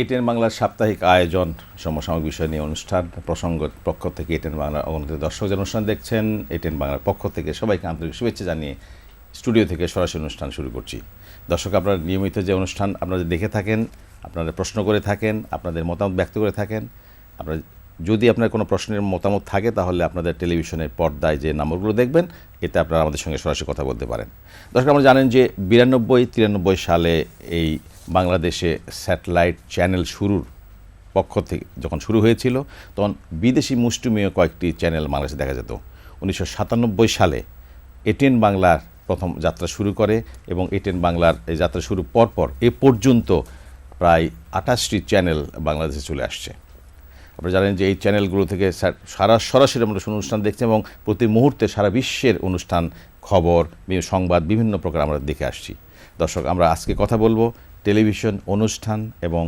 ATN বাংলার সাপ্তাহিক আয়োজন সমসাময়িক বিষয় নিয়ে অনুষ্ঠান প্রসঙ্গ পক্ষ থেকে এটিএন বাংলার অগণিত দর্শক যারা অনুষ্ঠান দেখছেন এটিএন বাংলার পক্ষ থেকে সবাইকে আন্তরিক শুভেচ্ছা জানিয়ে স্টুডিও থেকে সরাসরি অনুষ্ঠান শুরু করছি। দর্শক, আপনারা নিয়মিত যে অনুষ্ঠান আপনারা দেখে থাকেন, আপনারা প্রশ্ন করে থাকেন, আপনাদের মতামত ব্যক্ত করে থাকেন। আপনারা যদি আপনার কোনো প্রশ্নের মতামত থাকে তাহলে আপনাদের টেলিভিশনের পর্দায় যে নম্বরগুলো দেখবেন এতে আপনারা আমাদের সঙ্গে সরাসরি কথা বলতে পারেন। দর্শক, আমরা জানেন যে 92-93 সালে এই বাংলাদেশে স্যাটেলাইট চ্যানেল শুরুর পক্ষ থেকে যখন শুরু হয়েছিল তখন বিদেশি মুষ্টিমেয় কয়েকটি চ্যানেল বাংলাদেশে দেখা যেত। 1997 সালে এটিএন বাংলার প্রথম যাত্রা শুরু করে এবং এটিএন বাংলার এই যাত্রা শুরু পরপর এ পর্যন্ত প্রায় 28টি চ্যানেল বাংলাদেশে চলে আসছে। আপনারা জানেন যে এই চ্যানেলগুলো থেকে সরাসরি আমরা অনুষ্ঠান দেখছি এবং প্রতি মুহূর্তে সারা বিশ্বের অনুষ্ঠান, খবর, সংবাদ বিভিন্ন প্রকার আমরা দেখে আসছি। দর্শক, আমরা আজকে কথা বলবো টেলিভিশন অনুষ্ঠান এবং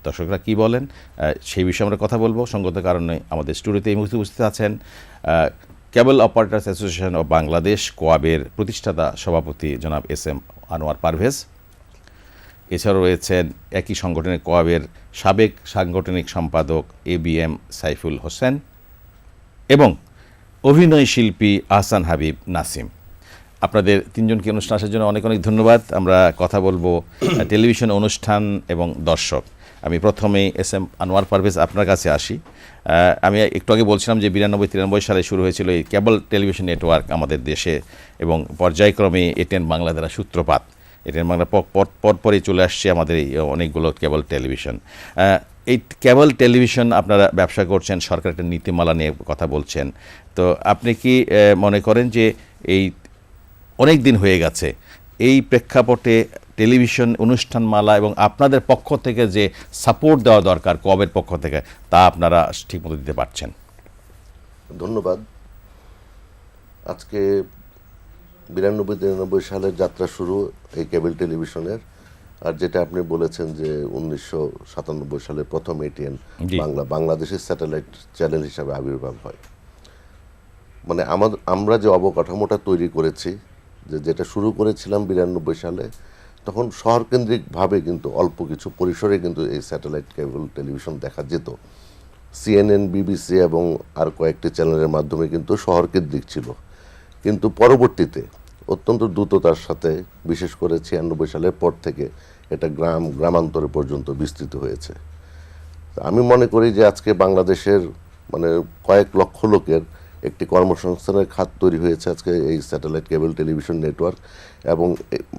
দর্শকরা কি বলেন সেই বিষয়ে আমরা কথা বলবো। সঙ্গত কারণে আমাদের স্টুডিওতে এই মুহূর্তে উপস্থিত আছেন কেবল অপারেটর্স অ্যাসোসিয়েশন অব বাংলাদেশ কোয়াবের প্রতিষ্ঠাতা সভাপতি জনাব এস.এম. আনোয়ার পারভেজ। এছাড়াও রয়েছেন একই সংগঠনের কোয়াবের সাবেক সাংগঠনিক সম্পাদক এ.বি.এম. সাইফুল হোসেন এবং অভিনয় শিল্পী আহসান হাবিব নাসিম। আপনাদের তিনজনকে অনুষ্ঠান আসার জন্য অনেক অনেক ধন্যবাদ। আমরা কথা বলবো টেলিভিশন অনুষ্ঠান এবং দর্শক। আমি প্রথমেই এস.এম. আনোয়ার পারভেজ আপনার কাছে আসি। আমি একটু আগে বলছিলাম যে 92-93 সালে শুরু হয়েছিল এই কেবল টেলিভিশন নেটওয়ার্ক আমাদের দেশে এবং পর্যায়ক্রমে এটিএন বাংলা দ্বারা সূত্রপাত। এটিএন বাংলা পরপরই চলে আসছে আমাদের এই অনেকগুলো কেবল টেলিভিশন। এই কেবল টেলিভিশন আপনারা ব্যবসা করছেন, সরকার একটা নীতিমালা নিয়ে কথা বলছেন, তো আপনি কি মনে করেন যে এই অনেক দিন হয়ে গেছে এই প্রেক্ষাপটে টেলিভিশন অনুষ্ঠানমালা এবং আপনাদের পক্ষ থেকে যে সাপোর্ট দেওয়া দরকার কবের পক্ষ থেকে তা আপনারা ঠিকমতো দিতে পারছেন? ধন্যবাদ। আজকে 92-93 সালের যাত্রা শুরু এই কেবল টেলিভিশনের, আর যেটা আপনি বলেছেন যে 1997 সালে প্রথম এটিএন বাংলাদেশের স্যাটেলাইট চ্যানেল হিসাবে আবির্ভাব হয়। মানে আমরা যে অবকাঠামোটা তৈরি করেছি, যেটা শুরু করেছিলাম 92 সালে, তখন শহরকেন্দ্রিকভাবে কিন্তু অল্প কিছু পরিসরে কিন্তু এই স্যাটেলাইট কেবল টেলিভিশন দেখা যেত। CNN, BBC এবং আর কয়েকটি চ্যানেলের মাধ্যমে কিন্তু শহরকেন্দ্রিক ছিল, কিন্তু পরবর্তীতে অত্যন্ত দ্রুততার সাথে বিশেষ করে 96 সালের পর থেকে এটা গ্রামান্তরে পর্যন্ত বিস্তৃত হয়েছে। আমি মনে করি যে আজকে বাংলাদেশের মানে কয়েক লক্ষ লোকের একটি কর্মসংস্থানের খাত তৈরি হয়েছে আজকে এই স্যাটেলাইট কেবল টেলিভিশন নেটওয়ার্ক, এবং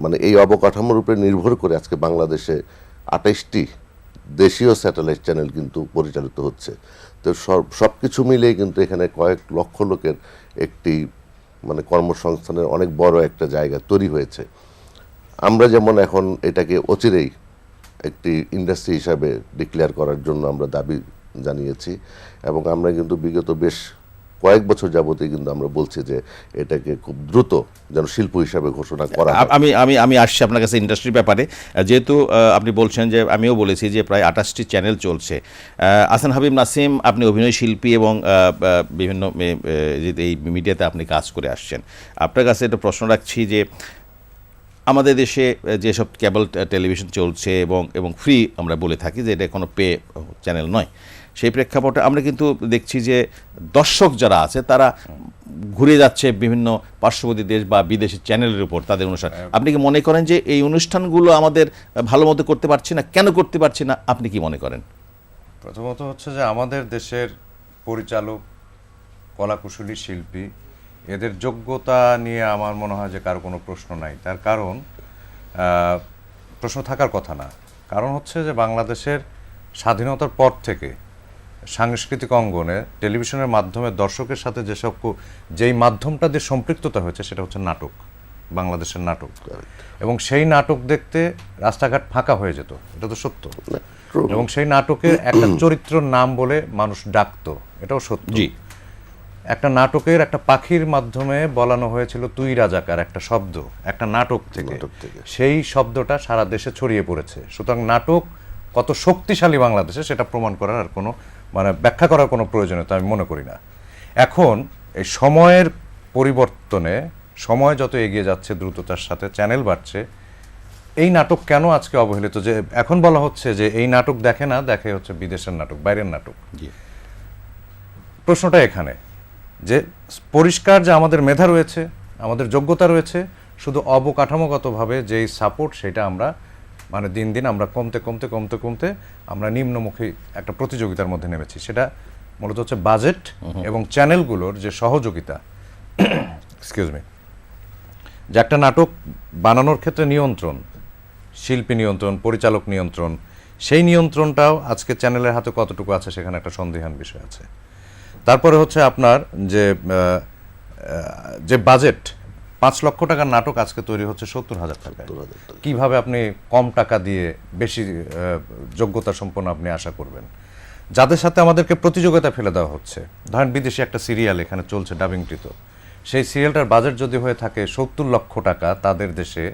মানে এই অবকাঠামোর উপরে নির্ভর করে আজকে বাংলাদেশে 28টি দেশীয় স্যাটেলাইট চ্যানেল কিন্তু পরিচালিত হচ্ছে। তো সব কিছু মিলিয়ে কিন্তু এখানে কয়েক লক্ষ লোকের একটি মানে কর্মসংস্থানের অনেক বড় একটা জায়গা তৈরি হয়েছে। আমরা যেমন এখন এটাকে অচিরেই একটি ইন্ডাস্ট্রি হিসাবে ডিক্লেয়ার করার জন্য আমরা দাবি জানিয়েছি, এবং আমরা কিন্তু বিগত বেশ কয়েক বছর যাবতীয় কিন্তু আমরা বলছি যে এটাকে খুব দ্রুত যেন শিল্প হিসাবে ঘোষণা করা। আমি আসছি আপনার কাছে ইন্ডাস্ট্রির ব্যাপারে, যেহেতু আপনি বলছেন যে আমিও বলেছি যে প্রায় 28টি চ্যানেল চলছে। আহসান হাবিব নাসিম, আপনি অভিনয় শিল্পী এবং বিভিন্ন এই মিডিয়াতে আপনি কাজ করে আসছেন। আপনার কাছে একটা প্রশ্ন রাখছি যে আমাদের দেশে যেসব কেবল টেলিভিশন চলছে এবং ফ্রি আমরা বলে থাকি যে এটা কোনো পে চ্যানেল নয়, সেই প্রেক্ষাপটে আমরা কিন্তু দেখছি যে দর্শক যারা আছে তারা ঘুরে যাচ্ছে বিভিন্ন পার্শ্ববর্তী দেশ বা বিদেশি চ্যানেলের উপর তাদের অনুষ্ঠান। আপনি কি মনে করেন যে এই অনুষ্ঠানগুলো আমাদের ভালো মতো করতে পারছি না? কেন করতে পারছি না আপনি কি মনে করেন? প্রথমত হচ্ছে যে আমাদের দেশের পরিচালক, কলাকুশলী, শিল্পী, এদের যোগ্যতা নিয়ে আমার মনে হয় যে কারো কোনো প্রশ্ন নাই। তার কারণ প্রশ্ন থাকার কথা না। কারণ হচ্ছে যে বাংলাদেশের স্বাধীনতার পর থেকে সাংস্কৃতিক অঙ্গনে টেলিভিশনের মাধ্যমে দর্শকের সাথে যেই মাধ্যমটা দিয়ে সম্পৃক্ততা হয়েছে সেটা হচ্ছে নাটক, বাংলাদেশের নাটক। এবং সেই নাটক দেখতে রাস্তাঘাট ফাঁকা হয়ে যেত, এটা তো সত্য। এবং সেই নাটকের একটা চরিত্রর নাম বলে মানুষ ডাকতো, এটাও সত্য। একটা নাটকের একটা পাখির মাধ্যমে বলানো হয়েছিল তুই রাজাকার, একটা শব্দ একটা নাটক থেকে, সেই শব্দটা সারা দেশে ছড়িয়ে পড়েছে। সুতরাং নাটক কত শক্তিশালী বাংলাদেশে সেটা প্রমাণ করার আর কোনো মানে ব্যাখ্যা করার কোনো প্রয়োজনীয়তা আমি মনে করি না। এখন এই সময়ের পরিবর্তনে, সময় যত এগিয়ে যাচ্ছে দ্রুততার সাথে, চ্যানেল বাড়ছে, এই নাটক কেন আজকে অবহেলিত, যে এখন বলা হচ্ছে যে এই নাটক দেখে না, দেখে হচ্ছে বিদেশের নাটক, বাইরের নাটক। জি। প্রশ্নটা এখানে যে পরিষ্কার যে আমাদের মেধা রয়েছে, আমাদের যোগ্যতা রয়েছে, শুধু অবকাঠামোগতভাবে যেই সাপোর্ট সেটা আমরা মানে দিন দিন আমরা কমতে কমতে কমতে কমতে আমরা নিম্নমুখী একটা প্রতিযোগিতার মধ্যে নেমেছি। সেটা মূলত হচ্ছে বাজেট এবং চ্যানেলগুলোর যে সহযোগিতা, এক্সকিউজ মি, যে একটা নাটক বানানোর ক্ষেত্রে নিয়ন্ত্রণ, শিল্পী নিয়ন্ত্রণ, পরিচালক নিয়ন্ত্রণ, সেই নিয়ন্ত্রণটাও আজকে চ্যানেলের হাতে কতটুকু আছে সেখানে একটা সন্দিহান বিষয় আছে। তারপরে হচ্ছে আপনার যে বাজেট 5 লক্ষ টাকার নাটক আজকে তৈরি হচ্ছে 70,000 টাকায়। কিভাবে আপনি কম টাকা দিয়ে বেশি যোগ্যতা সম্পন্ন আপনি আশা করবেন? যাদের সাথে আমাদেরকে প্রতিযোগিতা ফেলে দেওয়া হচ্ছে, ধরেন বিদেশি একটা সিরিয়াল এখানে চলছে ডাবিংকৃত, সেই সিরিয়ালটার বাজেট যদি হয়ে থাকে 70 লক্ষ টাকা, তাদের দেশে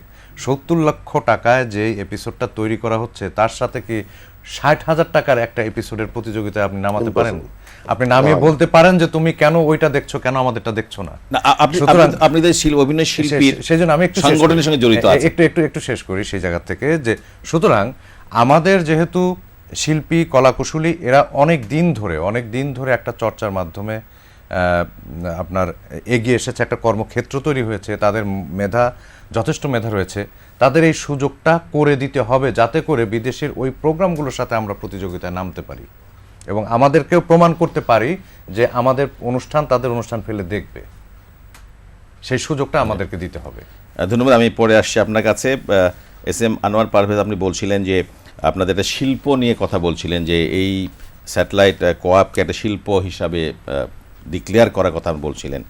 70 লক্ষ টাকায় যে এপিসোডটা তৈরি করা হচ্ছে তার সাথে কি 60,000 টাকার একটা এপিসোডের প্রতিযোগিতায় আপনি নামাতে পারেন? আপনি নামিয়ে বলতে পারেন যে তুমি কেন ওইটা দেখছো, কেন আমাদেরটা দেখছো না? আপনি অভিনয় শিল্পীর সেজন্য আমি একটু সংগঠনের সঙ্গে জড়িত আছেন। একটু শেষ করি সেই জায়গা থেকে, যে সুতরাং আমাদের যেহেতু শিল্পী কলাকুশলী এরা অনেক দিন ধরে একটা চর্চার মাধ্যমে আপনার এগিয়ে এসেছে, একটা কর্মক্ষেত্র তৈরি হয়েছে, তাদের যথেষ্ট মেধা রয়েছে, তাদের এই সুযোগটা করে দিতে হবে যাতে করে বিদেশের ওই প্রোগ্রামগুলোর সাথে আমরা প্রতিযোগিতায় নামতে পারি এবং আমাদেরকেও প্রমাণ করতে পারি যে আমাদের অনুষ্ঠান তাদের অনুষ্ঠান ফেলে দেখবে। সেই সুযোগটা আমাদেরকে দিতে হবে। ধন্যবাদ। আমি পরে আসছি আপনার কাছে। এস এম আনোয়ার পারভেজ, আপনি বলছিলেন যে আপনাদের একটা শিল্প নিয়ে কথা বলছিলেন, যে এই স্যাটেলাইট কোঅ্যাপকে একটা শিল্প হিসাবে ডিক্লেয়ার করার কথা বলছিলেন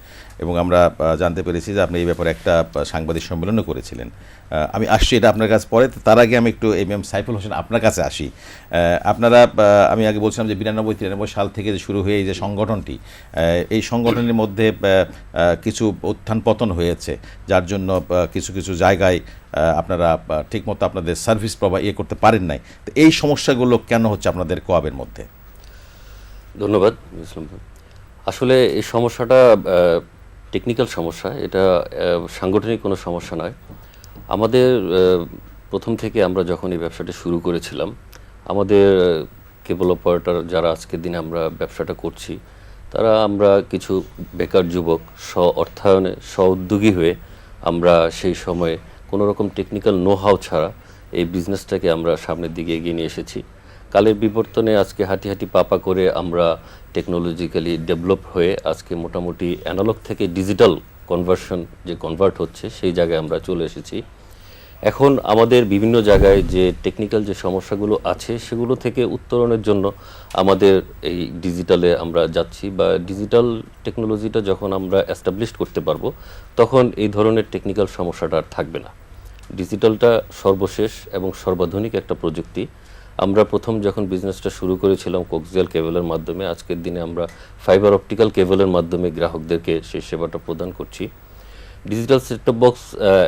এবং আমরা জানতে পেরেছি যে আপনি এই ব্যাপারে একটা সাংবাদিক সম্মেলনও করেছিলেন। আমি আসছি এটা আপনার কাছে পরে, তার আগে আমি একটু এম সাইফুল হোসেন আপনার কাছে আসি। আপনারা আমি আগে বলছিলাম যে 92-93 সাল থেকে যে শুরু হয়ে এই যে সংগঠনটি, এই সংগঠনের মধ্যে কিছু উত্থান পতন হয়েছে, যার জন্য কিছু কিছু জায়গায় আপনারা ঠিকমতো আপনাদের সার্ভিস করতে পারেন নাই। তো এই সমস্যাগুলো কেন হচ্ছে আপনাদের কোঅ্যাপের মধ্যে? ধন্যবাদ ইসলাম ভাই। আসলে এই সমস্যাটা টেকনিক্যাল সমস্যা, এটা সাংগঠনিক কোনো সমস্যা নয়। আমাদের প্রথম থেকে আমরা যখন এই ব্যবসাটা শুরু করেছিলাম, আমাদের কেবল অপারেটর যারা আজকের দিনে আমরা ব্যবসাটা করছি, তারা আমরা কিছু বেকার যুবক অর্থায়নে উদ্যোগী হয়ে আমরা সেই সময়ে কোনো রকম টেকনিক্যাল নো হাউ ছাড়া এই বিজনেসটাকে আমরা সামনের দিকে এগিয়ে নিয়ে এসেছি। কালের বিবর্তনে আজকে হাঁটি হাঁটি পাপা করে আমরা টেকনোলজিক্যালি ডেভেলপ হয়ে আজকে মোটামুটি অ্যানালগ থেকে ডিজিটাল কনভার্ট হচ্ছে সেই জায়গায় আমরা চলে এসেছি। এখন আমাদের বিভিন্ন জায়গায় যে টেকনিক্যাল যে সমস্যাগুলো আছে সেগুলো থেকে উত্তরণের জন্য আমাদের এই ডিজিটালে আমরা যাচ্ছি, বা ডিজিটাল টেকনোলজিটা যখন আমরা এস্টাবলিশ করতে পারবো তখন এই ধরনের টেকনিক্যাল সমস্যাটা আর থাকবে না। ডিজিটালটা সর্বশেষ এবং সর্বাধুনিক একটা প্রযুক্তি। আমরা প্রথম যখন বিজনেসটা শুরু করেছিলাম কোক্সিয়াল কেবলের মাধ্যমে, আজকের দিনে আমরা ফাইবার অপটিক্যাল কেবলের মাধ্যমে গ্রাহকদেরকে সেই সেবাটা প্রদান করছি। ডিজিটাল সেটটপ বক্স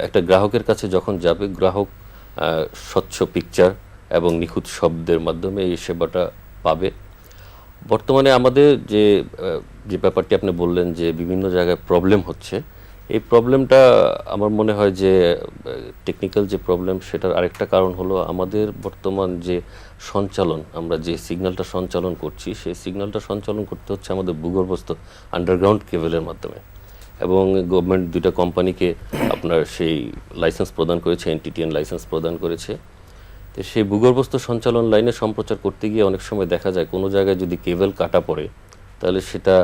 একটা গ্রাহকের কাছে যখন যাবে, গ্রাহক স্বচ্ছ পিকচার এবং নিখুঁত শব্দের মাধ্যমে এই সেবাটা পাবে। বর্তমানে আমাদের যে ব্যাপারটি আপনি বললেন যে বিভিন্ন জায়গায় প্রবলেম হচ্ছে, এই প্রবলেমটা আমার মনে হয় যে টেকনিক্যাল যে প্রবলেম সেটার আরেকটা কারণ হলো আমাদের বর্তমান যে সঞ্চালন, আমরা যে সিগন্যালটা সঞ্চালন করছি সেই সিগন্যালটা সঞ্চালন করতে হচ্ছে আমাদের ভূগর্ভস্থ আন্ডারগ্রাউন্ড কেবলের মাধ্যমে, এবং গভর্নমেন্ট 2টা কোম্পানিকে আপনার সেই লাইসেন্স প্রদান করেছে, এনটিটিএন লাইসেন্স প্রদান করেছে। তো সেই ভূগর্ভস্থ সঞ্চালন লাইনে সম্প্রচার করতে গিয়ে অনেক সময় দেখা যায় কোনো জায়গায় যদি কেবল কাটা পড়ে তাহলে সেটা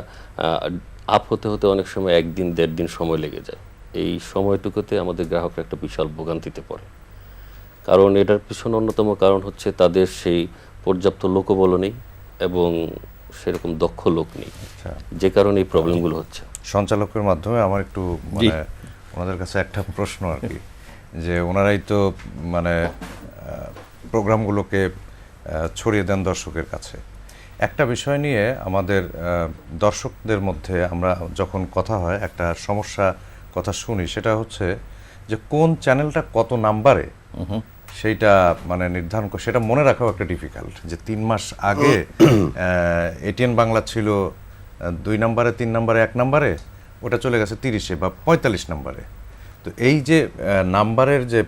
আপ হতে হতে অনেক সময় 1 দিন 1.5 দিন সময় লেগে যায়। এই সময়টুকুতে আমাদের গ্রাহকরা একটা বিশাল ভোগান্তিতে পড়ে, কারণ এটার পিছনে অন্যতম কারণ হচ্ছে তাদের সেই পর্যাপ্ত লোকবল নেই এবং সেরকম দক্ষ লোক নেই, যে কারণে এই প্রবলেমগুলো হচ্ছে। সঞ্চালকের মাধ্যমে আমার একটু মানে ওনাদের কাছে একটা প্রশ্ন আর কি, যে ওনারাই তো মানে প্রোগ্রামগুলোকে ছড়িয়ে দেন দর্শকের কাছে। একটা বিষয় নিয়ে আমাদের দর্শকদের মধ্যে আমরা যখন কথা হয় একটা সমস্যা কথা শুনি, সেটা হচ্ছে যে কোন চ্যানেলটা কত নাম্বারে সেইটা মানে নির্ধারণ করে সেটা মনে রাখাও একটা ডিফিকাল্ট। যে 3 মাস আগে এটিএন বাংলা ছিল 2 নম্বরে, 3 নম্বরে, 1 নম্বরে, ওটা চলে গেছে 30-এ বা 45 নম্বরে। তো এই যে নাম্বারের যে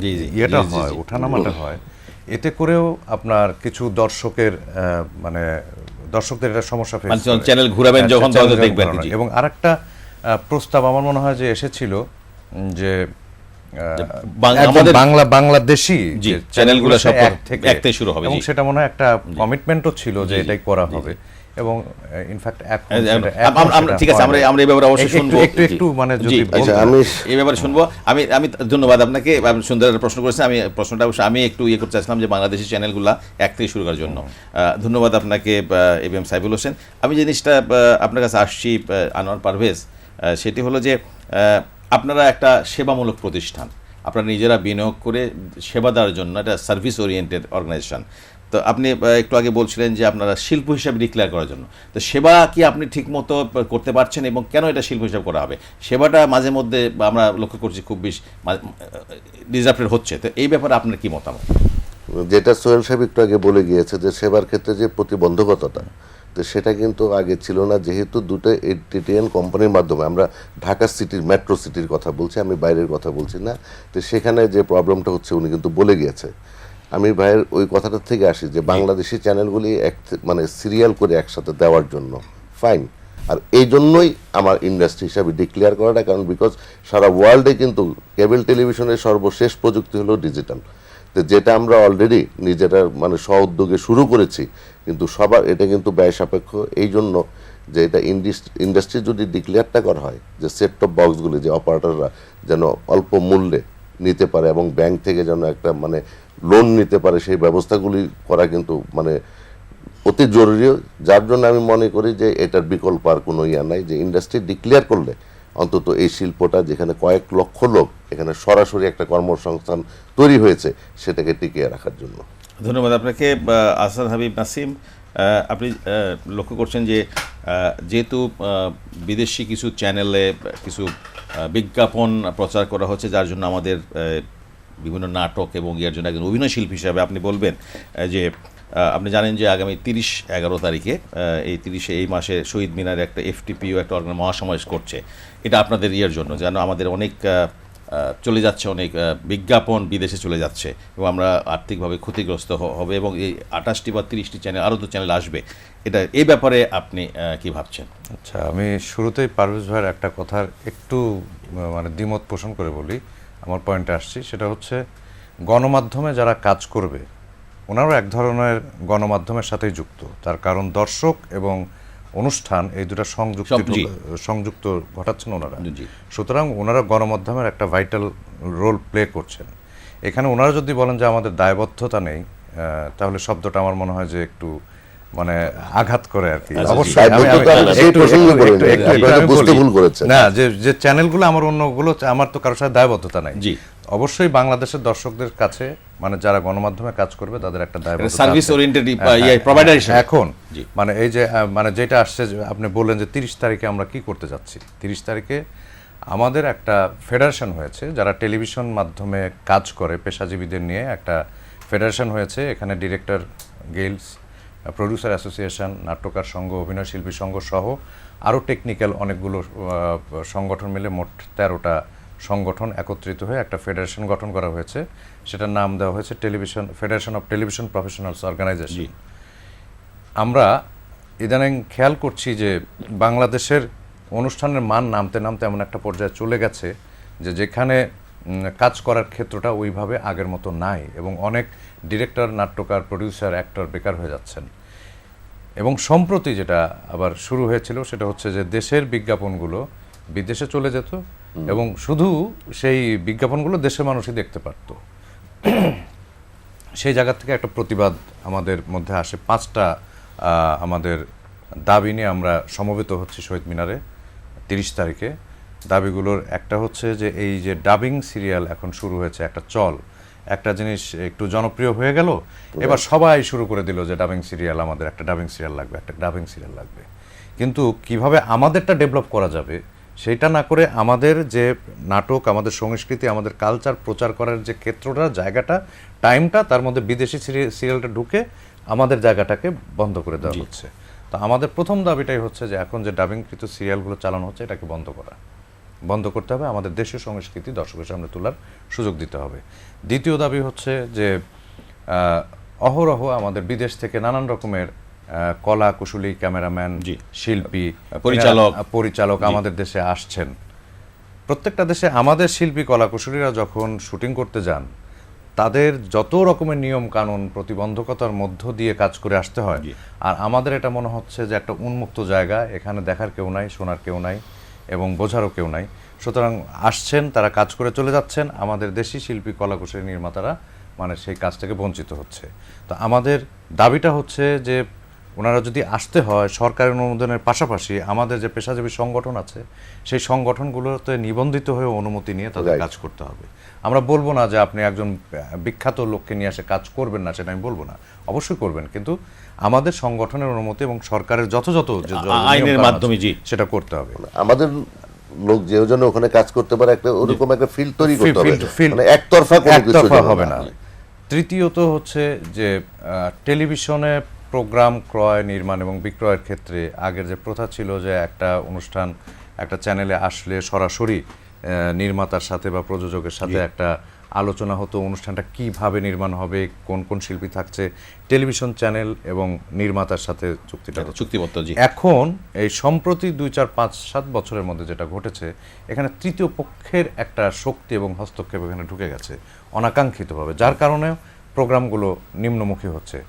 জি, জি, ইয়েটা জি, জি, হয়, জি। ওঠানামাটা হয়, এতে করেও আপনার কিছু দর্শকের মানে দর্শকদের এটা সমস্যা ফেস মানে যখন চ্যানেল ঘুরাবেন যখন তখন দেখবেন আর কি, জি। এবং আরেকটা প্রস্তাব আমার মনে হয় যে এসেছিল যে একদম আমাদের বাংলাদেশি জি, যে চ্যানেলগুলো সব এক থেকে এক থেকে শুরু হবে, এবং জি। সেটা মনে হয় একটা কমিটমেন্টও ছিল যে এটাই করা হবে এবং ইনফ্যাক্ট এখন আমরা ঠিক আছে, আমরা এই ব্যাপারে অবশ্যই শুনবো, একটু মানে জি, যদি আচ্ছা, বলতেন। আমি এই ব্যাপারে শুনবো। আমি আমি ধন্যবাদ আপনাকে, আপনি সুন্দর একটা প্রশ্ন করেছেন। আমি প্রশ্নটা অবশ্য আমি একটু ইয়ে করতে চাইছিলাম যে বাংলাদেশি চ্যানেলগুলা এক থেকে শুরু করার জন্য। ধন্যবাদ আপনাকে এবিএম সাইফুল হোসেন। আমি যে জিনিসটা আপনার কাছে আসছি আনোয়ার পারভেজ, সেটি হলো যে আপনারা একটা সেবামূলক প্রতিষ্ঠান, আপনারা নিজেরা বিনিয়োগ করে সেবা দেওয়ার জন্য একটা সার্ভিস ওরিয়েন্টেড অর্গানাইজেশন। তো আপনি একটু আগে বলছিলেন যে আপনারা শিল্প হিসাবে ডিক্লেয়ার করার জন্য, তো সেবা কি আপনি ঠিকমতো করতে পারছেন এবং কেন এটা শিল্প হিসাবে করা হবে? সেবাটা মাঝে মধ্যে আমরা লক্ষ্য করছি খুব বেশি ডিসরাপ্টেড হচ্ছে, তো এই ব্যাপারে আপনার কি মতামত? যেটা সোহেল সাহেব একটু আগে বলে গিয়েছে যে সেবার ক্ষেত্রে যে প্রতিবন্ধকতাটা, তো সেটা কিন্তু আগে ছিল না, যেহেতু দুটো এটিএন কোম্পানির মাধ্যমে, আমরা ঢাকা সিটির মেট্রো সিটির কথা বলছি, আমি বাইরের কথা বলছি না, তো সেখানে যে প্রবলেমটা হচ্ছে উনি কিন্তু বলে গিয়েছে। আমি ভাইয়ের ওই কথাটা থেকে আসি যে বাংলাদেশি চ্যানেলগুলি মানে সিরিয়াল করে একসাথে দেওয়ার জন্য ফাইন, আর এই জন্যই আমার ইন্ডাস্ট্রি হিসাবে ডিক্লেয়ার করাটা, কারণ বিকজ সারা ওয়ার্ল্ডে কিন্তু কেবল টেলিভিশনের সর্বশেষ প্রযুক্তি হলো ডিজিটাল, তো যেটা আমরা অলরেডি নিজেরা মানে স্ব উদ্যোগে শুরু করেছি, কিন্তু সবার এটা কিন্তু ব্যয় সাপেক্ষ। এই জন্য যে এটা ইন্ডাস্ট্রি যদি ডিক্লেয়ারটা করা হয় যে সেট টপ বক্সগুলি যে অপারেটররা যেন অল্প মূল্যে নিতে পারে এবং ব্যাংক থেকে যেন একটা মানে লোন নিতে পারে, সেই ব্যবস্থাগুলি করা কিন্তু মানে অতি জরুরি। যার জন্য আমি মনে করি যে এটার বিকল্প আর কোনো ইয়া নাই, যে ইন্ডাস্ট্রি ডিক্লেয়ার করলে অন্তত এই শিল্পটা যেখানে কয়েক লক্ষ লোক এখানে সরাসরি একটা কর্মসংস্থান তৈরি হয়েছে, সেটাকে টিকিয়ে রাখার জন্য। ধন্যবাদ আপনাকে। আহসান হাবিব নাসিম, আপনি লক্ষ্য করছেন যে যেহেতু বিদেশি কিছু চ্যানেলে কিছু বিজ্ঞাপন প্রচার করা হচ্ছে, যার জন্য আমাদের বিভিন্ন নাটক এবং ইয়ার জন্য একজন অভিনয় শিল্পী হিসাবে আপনি বলবেন যে আপনি জানেন যে আগামী 30-11 তারিখে এই মাসে শহীদ মিনারে একটা এফটিপিও একটা মহাসমাবেশ করছে। এটা আপনাদের ইয়ের জন্য, যেন আমাদের অনেক চলে যাচ্ছে, অনেক বিজ্ঞাপন বিদেশে চলে যাচ্ছে এবং আমরা আর্থিকভাবে ক্ষতিগ্রস্ত হবে এবং এই 28টি বা 30টি চ্যানেল, আরও তো চ্যানেল আসবে, এই ব্যাপারে আপনি কি ভাবছেন? আচ্ছা, আমি শুরুতেই পারভেজ ভাইয়ের একটা কথার একটু মানে দ্বিমত পোষণ করে বলি, আমার পয়েন্টে আসছি। সেটা হচ্ছে গণমাধ্যমে যারা কাজ করবে ওনারাও এক ধরনের গণমাধ্যমের সাথেই যুক্ত, তার কারণ দর্শক এবং অনুষ্ঠান এই দুটো সংযুক্ত ঘটাচ্ছেন ওনারা। সুতরাং ওনারা গণমাধ্যমের একটা ভাইটাল রোল প্লে করছেন। এখানে ওনারা যদি বলেন যে আমাদের দায়বদ্ধতা নেই, তাহলে শব্দটা আমার মনে হয় যে একটু মানে আঘাত করে আর কি। অবশ্যই না, যে চ্যানেলগুলো আমার অন্যগুলো, আমার তো কারোর সাথে দায়বদ্ধতা নাই। অবশ্যই বাংলাদেশের দর্শকদের কাছে মানে যারা গণমাধ্যমে কাজ করবে তাদের একটা দায়বদ্ধতা, সার্ভিস ওরিয়েন্টেড প্রোভাইডার হিসেবে এখন মানে এই যে মানে যেটা আসছে, আপনি বললেন যে 30 তারিখে আমরা কি করতে যাচ্ছি। 30 তারিখে আমাদের একটা ফেডারেশন হয়েছে, যারা টেলিভিশন মাধ্যমে কাজ করে পেশাজীবীদের নিয়ে একটা ফেডারেশন হয়েছে। এখানে ডিরেক্টর গিল্ডস, প্রডিউসার অ্যাসোসিয়েশন, নাট্যকার সংঘ, অভিনয় শিল্পী সংঘ সহ আরও টেকনিক্যাল অনেকগুলো সংগঠন মিলে মোট 13টা সংগঠন একত্রিত হয়ে একটা ফেডারেশন গঠন করা হয়েছে। সেটার নাম দেওয়া হয়েছে Federation of Television Professionals Organization. আমরা ইদানিং খেয়াল করছি যে বাংলাদেশের অনুষ্ঠানের মান নামতে নামতে এমন একটা পর্যায়ে চলে গেছে যে যেখানে কাজ করার ক্ষেত্রটা ওইভাবে আগের মতো নাই এবং অনেক ডিরেক্টর, নাট্যকার, প্রডিউসার, অ্যাক্টর বেকার হয়ে যাচ্ছেন। এবং সম্প্রতি যেটা আবার শুরু হয়েছিল সেটা হচ্ছে যে দেশের বিজ্ঞাপনগুলো বিদেশে চলে যেত এবং শুধু সেই বিজ্ঞাপনগুলো দেশের মানুষই দেখতে পারত। সেই জায়গা থেকে একটা প্রতিবাদ আমাদের মধ্যে আসে। 5টা আমাদের দাবি নিয়ে আমরা সমবেত হচ্ছি শহীদ মিনারে 30 তারিখে। দাবিগুলোর একটা হচ্ছে যে এই যে ডাবিং সিরিয়াল এখন শুরু হয়েছে, একটা জিনিস একটু জনপ্রিয় হয়ে গেল, এবার সবাই শুরু করে দিল যে ডাবিং সিরিয়াল, আমাদের একটা ডাবিং সিরিয়াল লাগবে। কিন্তু কিভাবে আমাদেরটা ডেভেলপ করা যাবে সেটা না করে আমাদের যে নাটক, আমাদের সংস্কৃতি, আমাদের কালচার প্রচার করার যে ক্ষেত্রটা, জায়গাটা, টাইমটা, তার মধ্যে বিদেশি সিরিয়ালটা ঢুকে আমাদের জায়গাটাকে বন্ধ করে দেওয়া হচ্ছে। তো আমাদের প্রথম দাবিটাই হচ্ছে যে এখন যে ডাবিংকৃত সিরিয়ালগুলো চালানো হচ্ছে এটাকে বন্ধ করা। বন্ধ করতে হবে, আমাদের দেশীয় সংস্কৃতি দর্শকের সামনে তোলার সুযোগ দিতে হবে। দ্বিতীয় দাবি হচ্ছে যে অহরহ আমাদের বিদেশ থেকে নানান রকমের কলা কুশলী, ক্যামেরাম্যান, জি। শিল্পী, পরিচালক আমাদের দেশে আসছেন। প্রত্যেকটা দেশে আমাদের শিল্পী কলা কুশলীরা যখন শুটিং করতে যান, তাদের যত রকমের নিয়ম কানুন প্রতিবন্ধকতার মধ্য দিয়ে কাজ করে আসতে হয়। আর আমাদের এটা মনে হচ্ছে যে একটা উন্মুক্ত জায়গা, এখানে দেখার কেউ নাই, শোনার কেউ নাই এবং বোঝারও কেউ নাই। সুতরাং আসছেন, তারা কাজ করে চলে যাচ্ছেন, আমাদের দেশি শিল্পী কলা কুশলী নির্মাতারা মানে সেই কাজ থেকে বঞ্চিত হচ্ছে। তো আমাদের দাবিটা হচ্ছে যে ওনারা যদি আসতে হয়, সরকারের অনুমোদনের পাশাপাশি আমাদের যে পেশাজীবী সংগঠন আছে সেই সংগঠনগুলোতে নিবন্ধিত হয়ে অনুমতি নিয়ে তাদের কাজ করতে হবে। আমরা বলবো না যে আপনি একজন বিখ্যাত লোককে নিয়ে এসে কাজ করবেন না, সেটা আমি বলবো না, অবশ্যই করবেন, কিন্তু আমাদের সংগঠনের অনুমতি এবং সরকারের যথাযথ আইনের মাধ্যমে সেটা করতে হবে। আমাদের লোক যেজন ওখানে কাজ করতে পারে একটা ওরকম একটা ফিল্ড তৈরি করতে হবে, Field মানে একতরফা কোনো কিছু একতরফা যেন হবে না না। হয়। তৃতীয়ত হচ্ছে যে টেলিভিশনে প্রোগ্রাম ক্রয়, নির্মাণ এবং বিক্রয়ের ক্ষেত্রে আগের যে প্রথা ছিল যে একটা অনুষ্ঠান একটা চ্যানেলে আসলে সরাসরি নির্মাতার সাথে বা প্রযোজকের সাথে একটা আলোচনা হতো, অনুষ্ঠানটা কিভাবে নির্মাণ হবে, কোন কোন শিল্পী থাকছে, টেলিভিশন চ্যানেল এবং নির্মাতার সাথে চুক্তিবদ্ধ। জি। এখন এই সম্প্রতি 2, 4, 5, 7 বছরের মধ্যে যেটা ঘটেছে, এখানে তৃতীয় পক্ষের একটা শক্তি এবং হস্তক্ষেপ এখানে ঢুকে গেছে অনাকাঙ্ক্ষিতভাবে, যার কারণে প্রোগ্রামগুলো নিম্নমুখী হচ্ছে।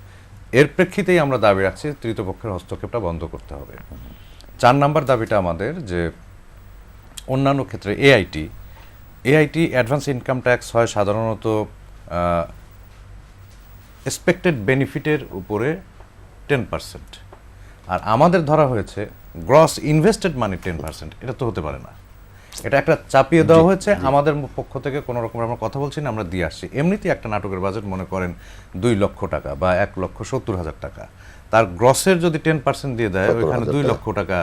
এর প্রেক্ষিতেই আমরা দাবি রাখছি তৃতীয় পক্ষের হস্তক্ষেপটা বন্ধ করতে হবে। 4 নাম্বার দাবিটা আমাদের যে অন্যান্য ক্ষেত্রে এআইটি অ্যাডভান্স ইনকাম ট্যাক্স হয় সাধারণত এক্সপেক্টেড বেনিফিটের উপরে 10%, আর আমাদের ধরা হয়েছে গ্রস ইনভেস্টেড মানি 10%। এটা তো হতে পারে না, এটা একটা চাপিয়ে দেওয়া হয়েছে আমাদের পক্ষ থেকে। কোনো রকম আমরা কথা বলছি না, আমরা দিয়ে আসছি। এমনিতেই একটা নাটকের বাজেট মনে করেন 2 লক্ষ টাকা বা 1,70,000 টাকা, তার গ্রসের যদি 10% দিয়ে দেয়, ওইখানে 2 লক্ষ টাকা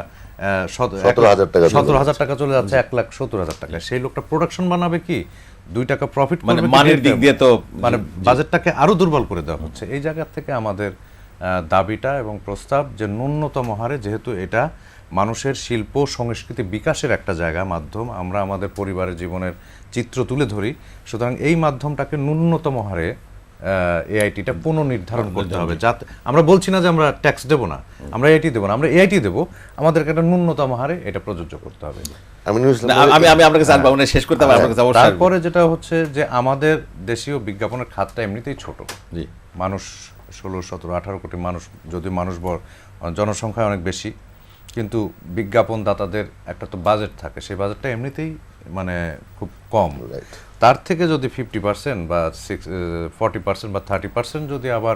17,000 টাকা চলে যাচ্ছে 1,70,000 টাকা। সেই লোকটা প্রোডাকশন বানাবে কি, 2 টাকা প্রফিট মানে মানের দিক দিয়ে তো মানে বাজেটটাকে আরো দুর্বল করে দেওয়া হচ্ছে। এই জায়গা থেকে আমাদের দাবিটা এবং প্রস্তাব যে ন্যূনতম হারে, যেহেতু এটা মানুষের শিল্প সংস্কৃতি বিকাশের একটা জায়গা, মাধ্যম, আমরা আমাদের পরিবারের জীবনের চিত্র তুলে ধরি, সুতরাং এই মাধ্যমটাকে ন্যূনতম হারে এআইটিটা পুনর্নির্ধারণ করতে হবে। যাতে আমরা বলছি না যে আমরা ট্যাক্স দেবো না, আমরা এআইটি দেবো না, আমরা এআইটি দেবো, আমাদেরকে একটা ন্যূনতম হারে এটা প্রযোজ্য করতে হবে। আমি আপনাকে জানবো, মানে শেষ করতে হবে আপনাকে অবশ্যই। তারপরে যেটা হচ্ছে যে আমাদের দেশীয় বিজ্ঞাপনের খাতটা এমনিতেই ছোট। জি। মানুষ 16, 17, 18 কোটি মানুষ, যদি মানুষ জনসংখ্যা অনেক বেশি, কিন্তু বিজ্ঞাপন দাতাদের একটা তো বাজেট থাকে, সেই বাজেটটা এমনিতেই মানে খুব কম। তার থেকে যদি 50% বা 40% বা 30% যদি আবার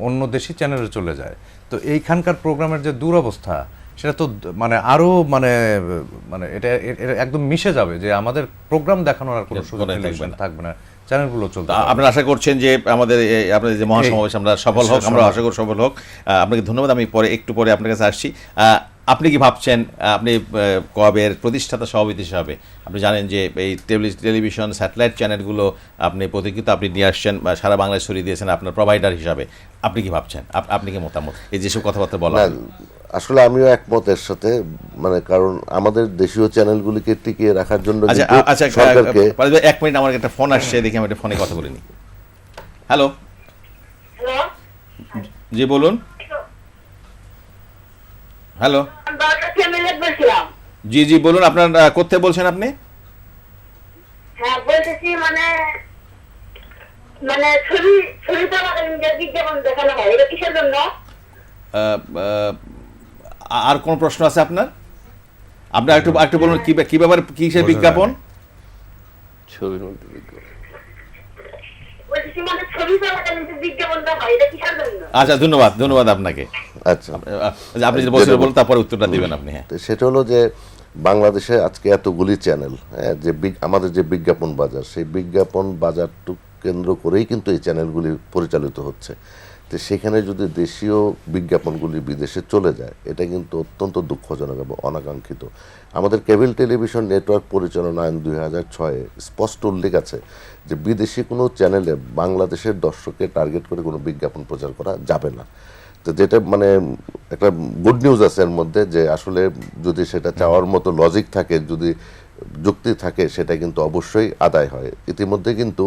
অন্য দেশি চ্যানেলে চলে যায়, তো এইখানকার প্রোগ্রামের যে দুরবস্থা, সেটা তো মানে আরো মানে মানে এটা একদম মিশে যাবে, যে আমাদের প্রোগ্রাম দেখানোর আর কোনো সুযোগ থাকবে না, চ্যানেলগুলো চলবে। আপনারা আশা করছেন যে আমাদের আপনাদের যে মহাসমাবেশ আমরা সফল হোক, আমরা আশা করি সফল হোক। আপনাকে ধন্যবাদ। আমি একটু পরে আপনার কাছে আসছি। আপনি কি ভাবছেন, আপনি কবের প্রতিষ্ঠাতা সভাপতি হিসাবে আপনি জানেন যে এই টেলিভিশন স্যাটেলাইট চ্যানেলগুলো আপনি প্রতিকৃত আপনি নিয়ে আসছেন, সারা বাংলায় ছড়িয়ে দিয়েছেন আপনার প্রোভাইডার হিসাবে, আপনি কি ভাবছেন, আপনি কি মতামত এই যেসব কথাবার্তা বলা? আসলে আমিও একমত এর সাথে, মানে কারণ আমাদের দেশীয় চ্যানেলগুলিকে টিকিয়ে রাখার জন্য আচ্ছা, 1 মিনিট, আমার একটা ফোন আসছে, দেখি আমি একটা ফোনে কথা বলে নিই। হ্যালো, জি বলুন। হ্যালো, জি জি বলুন, আপনার কোথায় বলছেন আপনি? হ্যাঁ বলতেছি, মানে মানে ছবি বিজ্ঞাপন দেখানো হয়, এটা কিসের জন্য? আর কোন প্রশ্ন আছে আপনার? আপনি একটু বলুন কি ব্যাপারে, কিসের বিজ্ঞাপন? ছবির মধ্যে বিজ্ঞাপন। বলতেছি মানে ছবি চলাকালীন যে বিজ্ঞাপনটা হয়, এটা কিসের জন্য? আচ্ছা, ধন্যবাদ আপনাকে। আচ্ছা, আপনি যদি বলুন, তারপরে উত্তরটা দিবেন আপনি। হ্যাঁ, সেটা হলো যে বাংলাদেশে আজকে এতগুলি চ্যানেল, যে আমাদের যে বিজ্ঞাপন বাজার, সেই বিজ্ঞাপন বাজারটুক কেন্দ্র করেই কিন্তু এই চ্যানেলগুলি পরিচালিত হচ্ছে। তো সেখানে যদি দেশীয় বিজ্ঞাপনগুলি বিদেশে চলে যায়, এটা কিন্তু অত্যন্ত দুঃখজনক এবং অনাকাঙ্ক্ষিত। আমাদের কেবল টেলিভিশন নেটওয়ার্ক পরিচালনা আইন 2006 স্পষ্ট উল্লেখ আছে যে বিদেশি কোনো চ্যানেলে বাংলাদেশের দর্শককে টার্গেট করে কোনো বিজ্ঞাপন প্রচার করা যাবে না। তো যেটা মানে একটা গুড নিউজ আছে এর মধ্যে, যে আসলে যদি সেটা চাওয়ার মতো লজিক থাকে, যদি যুক্তি থাকে সেটা কিন্তু অবশ্যই আদায় হয়। ইতিমধ্যে কিন্তু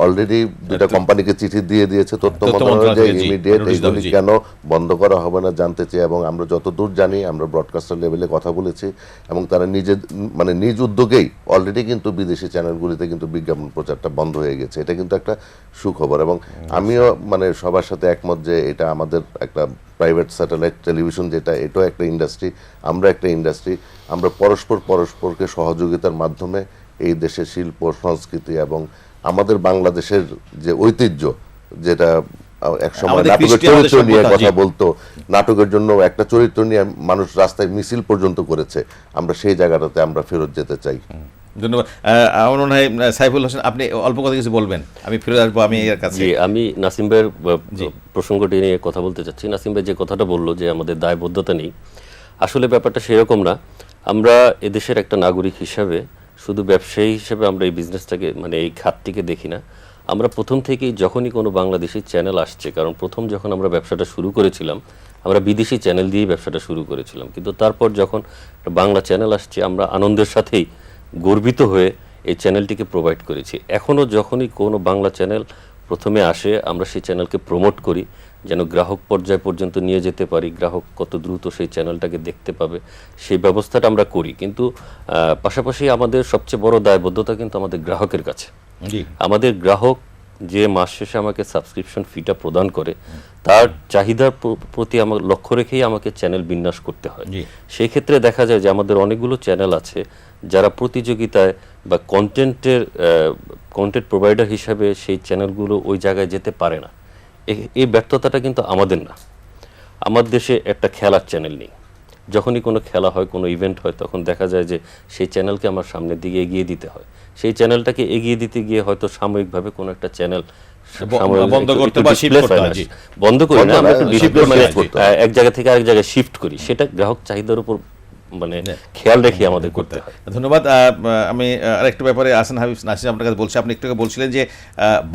অলরেডি দুইটা কোম্পানিকে চিঠি দিয়ে দিয়েছে তথ্য মন্ত্রণালয় যে ইমিডিয়েট এইগুলি কেন বন্ধ করা হবে না জানতে চাই, এবং আমরা যতদূর জানি আমরা ব্রডকাস্টার লেভেলে কথা বলেছি এবং তারা নিজ উদ্যোগেই অলরেডি কিন্তু বিদেশি চ্যানেলগুলিতে কিন্তু বিজ্ঞাপন প্রচারটা বন্ধ হয়ে গেছে। এটা কিন্তু একটা সুখবর, এবং আমিও সবার সাথে একমত যে এটা আমাদের একটা প্রাইভেট স্যাটেলাইট টেলিভিশন যেটা, এটাও একটা ইন্ডাস্ট্রি, আমরা একটা ইন্ডাস্ট্রি, আমরা পরস্পরকে সহযোগিতার মাধ্যমে এই দেশের শিল্প সংস্কৃতি এবং আমাদের বাংলাদেশের যে ঐতিহ্য, যেটা একসময় নাটকের চরিত্র নিয়ে কথা বলতো, নাটকের জন্য একটা চরিত্র নিয়ে মানুষ রাস্তায় মিছিল পর্যন্ত করেছে, আমরা সেই জায়গাটাতে আমরা ফেরত যেতে চাই। ধন্যবাদ। আমার মনে হয় সাইফুল হোসেন আপনি অল্প কথা কিছু বলবেন, আমি ফিরে আসবো আমি এর কাছে। আমি নাসিম ভাইয়ের প্রসঙ্গটি নিয়ে কথা বলতে চাচ্ছি। নাসিম ভাই যে কথাটা বললো যে আমাদের দায়বদ্ধতা নেই, আসলে ব্যাপারটা সেরকম না। আমরা এদেশের একটা নাগরিক হিসাবে, শুধু ব্যবসায়ী হিসেবে আমরা এই বিজনেসটাকে এই খাতটিকে দেখি না। আমরা প্রথম থেকেই যখনই কোনো বাংলাদেশি চ্যানেল আসছে, কারণ প্রথম যখন আমরা ব্যবসাটা শুরু করেছিলাম আমরা বিদেশি চ্যানেল দিয়েই ব্যবসাটা শুরু করেছিলাম, কিন্তু তারপর যখন একটা বাংলা চ্যানেল আসছে আমরা আনন্দের সাথেই গর্বিত হয়ে এই চ্যানেলটিকে প্রোভাইড করেছি। এখনও যখনই কোনো বাংলা চ্যানেল প্রথমে আসে আমরা সেই চ্যানেলকে প্রমোট করি যেন গ্রাহক পর্যায় পর্যন্ত নিয়ে যেতে পারি, গ্রাহক কত দ্রুত সেই চ্যানেলটাকে দেখতে পাবে সেই ব্যবস্থাটা আমরা করি। কিন্তু পাশাপাশি আমাদের সবচেয়ে বড় দায়বদ্ধতা কিন্তু আমাদের গ্রাহকের কাছে। আমাদের গ্রাহক যে মাস শেষে আমাকে সাবস্ক্রিপশন ফিটা প্রদান করে তার চাহিদার প্রতি আমার লক্ষ্য রেখেই আমাকে চ্যানেল বিন্যাস করতে হয়। সেই ক্ষেত্রে দেখা যায় যে আমাদের অনেকগুলো চ্যানেল আছে যারা প্রতিযোগিতায় বা কন্টেন্ট প্রোভাইডার হিসাবে সেই চ্যানেলগুলো ওই জায়গায় যেতে পারে না। এই ব্যর্থতাটা কিন্তু আমাদের না। আমার দেশে একটা খেলার চ্যানেল নেই, যখনই কোনো খেলা হয়, কোনো ইভেন্ট হয়, তখন দেখা যায় যে সেই চ্যানেলকে আমার সামনের দিকে এগিয়ে দিতে হয়। সেই চ্যানেলটাকে এগিয়ে দিতে গিয়ে হয়তো সাময়িকভাবে কোনো একটা চ্যানেল বন্ধ করি না, আমরা একটু এক জায়গা থেকে আরেক জায়গায় শিফট করি, সেটা গ্রাহক চাহিদার উপর খেয়াল রেখে আমাদের করতে হয়। ধন্যবাদ। আমি আরেকটা ব্যাপারে আহসান হাবিব নাসিম আপনার কাছে বলছি, আপনি একটু বলছিলেন যে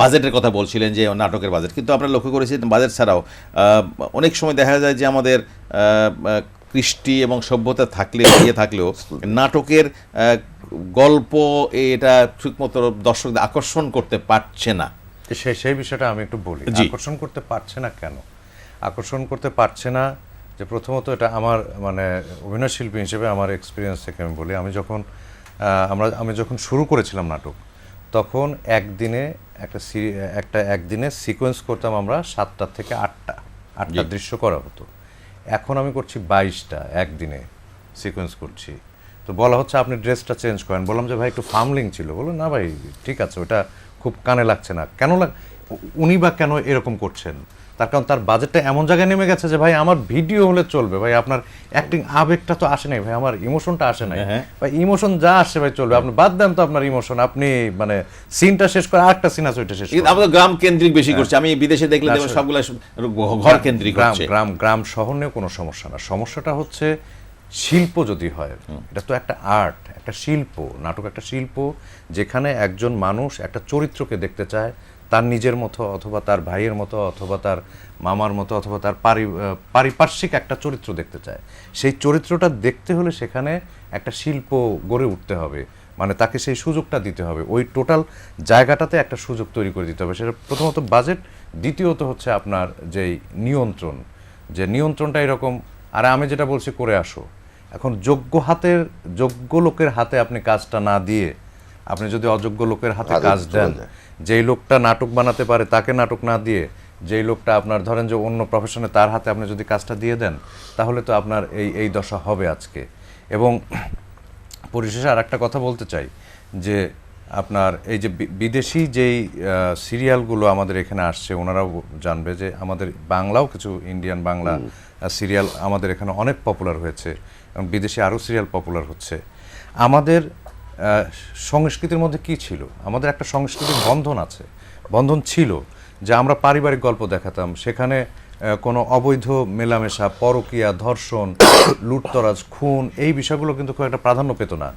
বাজেটের কথা বলছিলেন, যে নাটকের বাজেট, কিন্তু আমরা লক্ষ্য করেছি বাজেট ছাড়াও অনেক সময় দেখা যায় যে আমাদের কৃষ্টি এবং সভ্যতা থাকলেও নাটকের গল্প এটা ঠিকমতো দর্শকদের আকর্ষণ করতে পারছে না। সেই বিষয়টা আমি একটু বলি। আকর্ষণ করতে পারছে না কেন? আকর্ষণ করতে পারছে না যে প্রথমত এটা আমার অভিনয় শিল্পী হিসেবে আমার এক্সপিরিয়েন্স থেকে আমি বলি, আমি যখন শুরু করেছিলাম নাটক তখন একদিনে একদিনে সিকোয়েন্স করতাম আমরা 7টা থেকে 8টা দৃশ্য করা হতো। এখন আমি করছি 22টা একদিনে সিকোয়েন্স করছি। তো বলা হচ্ছে আপনি ড্রেসটা চেঞ্জ করেন, বললাম যে ভাই একটু ফার্মলিং ছিল, বললো না ভাই ঠিক আছে ওটা খুব কানে লাগছে না। উনি বা কেন এরকম করছেন? তার কারণ তার বাজেটটা এমন জায়গায় নেমে গেছে যে ভাই আমার ভিডিও হলে চলবে, ভাই আপনার অ্যাক্টিং আবেগটা তো আসে নাই, ভাই আমার ইমোশনটা আসে নাই, ভাই ইমোশন যা আসে ভাই চলবে, আপনি বাদ দেন তো আপনার ইমোশন, আপনি সিনটা শেষ করে আরেকটা সিন আছে ওইটা শেষ করে। আমাদের গ্রাম কেন্দ্রিক বেশি করছে, আমি বিদেশে দেখলে সবগুলো ঘর কেন্দ্রিক হচ্ছে। গ্রাম শহর নিয়ে কোনো সমস্যা না, সমস্যাটা হচ্ছে শিল্প যদি হয়, এটা তো একটা আর্ট, একটা শিল্প, নাটক একটা শিল্প, যেখানে একজন মানুষ একটা চরিত্রকে দেখতে চায় তার নিজের মতো অথবা তার ভাইয়ের মতো অথবা তার মামার মতো অথবা তার পারিপার্শ্বিক একটা চরিত্র দেখতে চায়। সেই চরিত্রটা দেখতে হলে সেখানে একটা শিল্প গড়ে উঠতে হবে, তাকে সেই সুযোগটা দিতে হবে, ওই টোটাল জায়গাটাতে একটা সুযোগ তৈরি করে দিতে হবে। সেটা প্রথমত বাজেট, দ্বিতীয়ত হচ্ছে আপনার যেই নিয়ন্ত্রণটা এরকম। আর আমি যেটা বলছি করে আসো, এখন যোগ্য লোকের হাতে আপনি কাজটা না দিয়ে আপনি যদি অযোগ্য লোকের হাতে কাজ দেন, যেই লোকটা নাটক বানাতে পারে তাকে নাটক না দিয়ে যেই লোকটা আপনার ধরেন যে অন্য প্রফেশনে তার হাতে আপনি যদি কাজটা দিয়ে দেন, তাহলে তো আপনার এই দশা হবে আজকে। এবং পরিশেষে আর একটা কথা বলতে চাই যে আপনার এই যে বিদেশি যেই সিরিয়ালগুলো আমাদের এখানে আসছে, ওনারাও জানবে যে আমাদের বাংলাও কিছু ইন্ডিয়ান বাংলা সিরিয়াল আমাদের এখানে অনেক পপুলার হয়েছে এবং বিদেশি আরও সিরিয়াল পপুলার হচ্ছে। আমাদের সংস্কৃতির মধ্যে কি ছিল? আমাদের একটা সংস্কৃতির বন্ধন ছিল যে আমরা পারিবারিক গল্প দেখাতাম, সেখানে কোনো অবৈধ মেলামেশা, পরকীয়া, ধর্ষণ, লুটতরাজ, খুন এই বিষয়গুলো কিন্তু খুব একটা প্রাধান্য পেত না।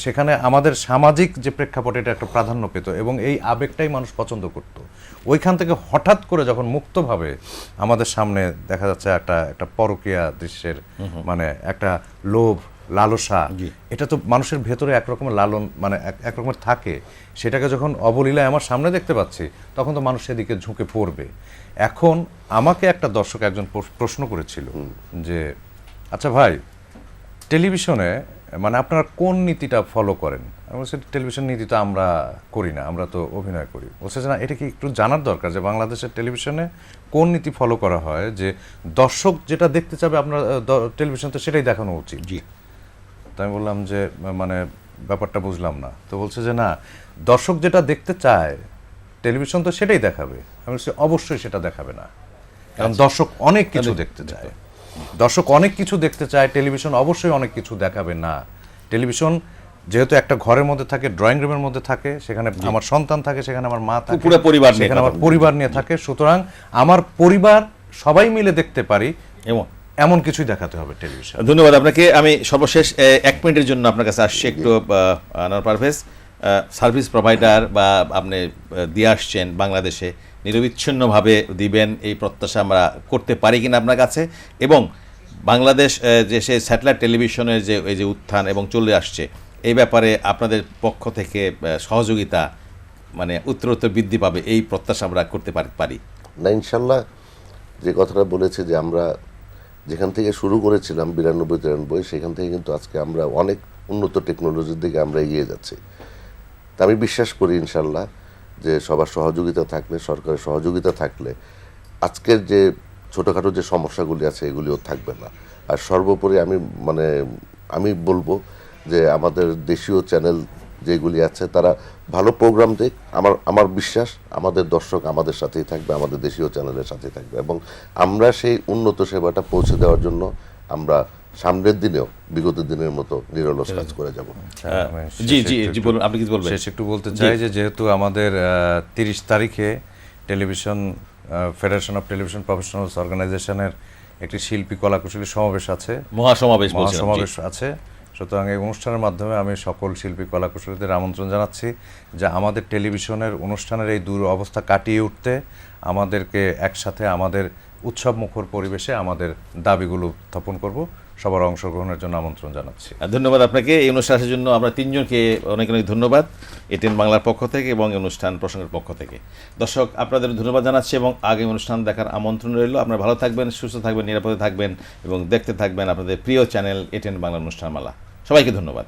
সেখানে আমাদের সামাজিক যে প্রেক্ষাপট এটা একটা প্রাধান্য পেত এবং এই আবেগটাই মানুষ পছন্দ করত। ওইখান থেকে হঠাৎ করে যখন মুক্তভাবে আমাদের সামনে দেখা যাচ্ছে একটা পরকীয়া দৃশ্যের একটা লোভ, লালসা, জি। এটা তো মানুষের ভেতরে একরকমের লালন মানে এক রকমের থাকে, সেটাকে যখন অবলীলায় আমার সামনে দেখতে পাচ্ছি তখন তো মানুষ সেদিকে ঝুঁকে পড়বে। এখন আমাকে একটা দর্শক একজন প্রশ্ন করেছিল যে আচ্ছা ভাই, টেলিভিশনে মানে আপনারা কোন নীতিটা ফলো করেন? আমি বলছি টেলিভিশন নীতি তো আমরা করি না, আমরা তো অভিনয় করি। বলছে যে না, এটা কি একটু জানার দরকার যে বাংলাদেশের টেলিভিশনে কোন নীতি ফলো করা হয়, যে দর্শক যেটা দেখতে চাবে আপনার টেলিভিশন তো সেটাই দেখানো উচিত। জি। তো আমি বললাম যে মানে ব্যাপারটা বুঝলাম না। তো বলছে যে না, দর্শক যেটা দেখতে চায় টেলিভিশন তো সেটাই দেখাবে। আমি বলছি অবশ্যই সেটা দেখাবে না, কারণ দর্শক অনেক কিছু দেখতে চায়। দর্শক অনেক কিছু দেখতে চায়, টেলিভিশন অবশ্যই অনেক কিছু দেখাবে না। টেলিভিশন যেহেতু একটা ঘরের মধ্যে থাকে, ড্রয়িং রুমের মধ্যে থাকে, সেখানে আমার সন্তান থাকে, সেখানে আমার মা থাকে, পুরো পরিবার নিয়ে সেখানে আমার কথা। পরিবার নিয়ে থাকে। সুতরাং আমার পরিবার সবাই মিলে দেখতে পারি এমন কিছুই দেখাতে হবে টেলিভিশন। ধন্যবাদ আপনাকে। আমি সর্বশেষ 1 মিনিটের জন্য আপনার কাছে আসছি একটু। আনোয়ার পারভেজ, সার্ভিস প্রোভাইডার বা আপনি দিয়ে আসছেন বাংলাদেশে, নিরবিচ্ছিন্নভাবে দিবেন এই প্রত্যাশা আমরা করতে পারি কিনা আপনার কাছে, এবং বাংলাদেশ যে সে স্যাটেলাইট টেলিভিশনের যে এই যে উত্থান এবং চলে আসছে, এই ব্যাপারে আপনাদের পক্ষ থেকে সহযোগিতা মানে উত্তরোত্তর বৃদ্ধি পাবে এই প্রত্যাশা আমরা করতে পারি? না, ইনশাল্লাহ যে কথাটা বলেছে যে আমরা যেখান থেকে শুরু করেছিলাম 92-93, সেখান থেকে কিন্তু আজকে আমরা অনেক উন্নত টেকনোলজির দিকে আমরা এগিয়ে যাচ্ছি। তা আমি বিশ্বাস করি ইনশাল্লাহ যে সবার সহযোগিতা থাকলে, সরকারের সহযোগিতা থাকলে আজকের যে ছোটোখাটো যে সমস্যাগুলি আছে এগুলিও থাকবে না। আর সর্বোপরি আমি বলবো যে আমাদের দেশীয় চ্যানেল যেগুলি আছে তারা ভালো প্রোগ্রাম দেখ। আমার বিশ্বাস আমাদের দর্শক আমাদের সাথেই থাকবে, আমাদের দেশীয় চ্যানেলের সাথেই থাকবে, এবং আমরা সেই উন্নত সেবাটা পৌঁছে দেওয়ার জন্য আমরা সামনের দিনেও বিগত দিনের মতো নিরলস কাজ করে যাব। জি জি জি, বলুন, আপনি কি বলবেন? শেষ একটু বলতে চাই যে যেহেতু আমাদের 30 তারিখে television federation of Television professionals অর্গানাইজেশনের একটি শিল্পী কলাকুশলী সমাবেশ আছে, মহাসমাবেশ আছে। সুতরাং এই অনুষ্ঠানের মাধ্যমে আমি সকল শিল্পী কলাকুশলীদের আমন্ত্রণ জানাচ্ছি যে আমাদের টেলিভিশনের অনুষ্ঠানের এই দূর অবস্থা কাটিয়ে উঠতে আমাদেরকে একসাথে আমাদের উৎসব মুখর পরিবেশে আমাদের দাবিগুলো উত্থাপন করব। সবার অংশগ্রহণের জন্য আমন্ত্রণ জানাচ্ছি। ধন্যবাদ আপনাকে। এই অনুষ্ঠান আসার জন্য আমরা তিনজনকে অনেক অনেক ধন্যবাদ, এটিএন বাংলার পক্ষ থেকে এবং অনুষ্ঠান প্রসঙ্গের পক্ষ থেকে। দর্শক, আপনাদের ধন্যবাদ জানাচ্ছি এবং আগামী অনুষ্ঠান দেখার আমন্ত্রণ রইল। আপনারা ভালো থাকবেন, সুস্থ থাকবেন, নিরাপদে থাকবেন এবং দেখতে থাকবেন আপনাদের প্রিয় চ্যানেল এটিএন বাংলা অনুষ্ঠানমালা। সবাইকে ধন্যবাদ।